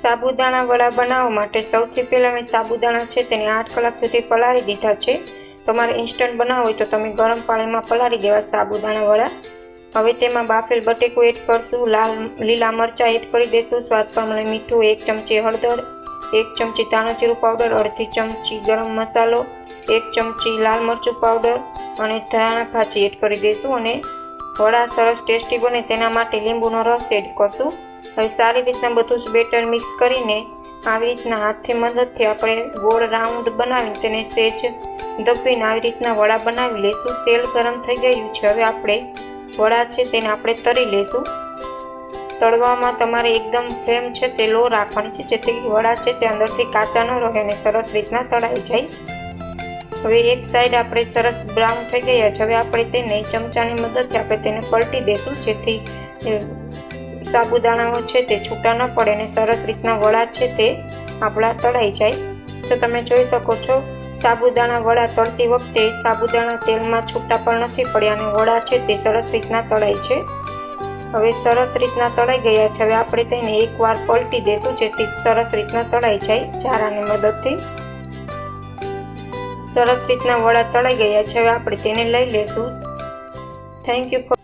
સાબુદાણા વડા બનાવવા માટે સૌથી પહેલાં મેં સાબુદાણા છે તેને 8 કલાક સુધી પલાળી દીધા છે। તમારે ઇન્સ્ટન્ટ બનાવવું હોય તો તમે ગરમ પાણીમાં પલાળી દેવા સાબુદાણા વડા। હવે તેમાં બાફેલ બટેકું એડ કરશું, લીલા મરચાં એડ કરી દઈશું, સ્વાદ પ્રમાણે મીઠું, 1 ચમચી હળદર, 1 ચમચી ધાણા જીરું પાવડર, અડધી ચમચી ગરમ મસાલો, 1 ચમચી લાલ મરચું પાવડર અને ધાણા ભાજી એડ કરી દઈશું અને વડા સરસ ટેસ્ટી બને તેના માટે લીંબુનો રસ એડ કરશું। હવે સારી રીતના બધું જ બેટર મિક્સ કરીને આવી રીતના હાથની મદદથી આપણે ગોળ રાઉન્ડ બનાવીને તેને સેજ દબાવીને આવી રીતના વડા બનાવી લઈશું। તેલ ગરમ થઈ ગયું છે, હવે આપણે વડા છે તેને આપણે તળી લઈશું। તળવામાં તમારે એકદમ ફ્લેમ છે તે લો રાખવાની છે, જેથી વડા છે તે અંદરથી કાચા ન રહે અને સરસ રીતના તળાઈ જાય। હવે એક સાઈડ આપણે સરસ બ્રાઉન થઈ ગયા છે, હવે આપણે તેને ચમચાની મદદથી આપણે તેને પલટી દઈશું, જેથી સાબુદાણાઓ છે તે છૂટા ન પડે અને સરસ રીતના વડા છે તે આપણા તળાઈ જાય। તો તમે જોઈ શકો છો સાબુદાણા વડા તળતી વખતે સાબુદાણા તેલમાં છૂટા પણ નથી પડ્યા અને વડા છે તે સરસ રીતના તળાય છે। હવે સરસ રીતના તળાઈ ગયા છે, હવે આપણે તેને એકવાર પલટી દઈશું, જેથી સરસ રીતના તળાઈ જાય ચારાની મદદથી। સરસ રીતના વડા તળાઈ ગયા છે, હવે આપણે તેને લઈ લેશું। Thank you for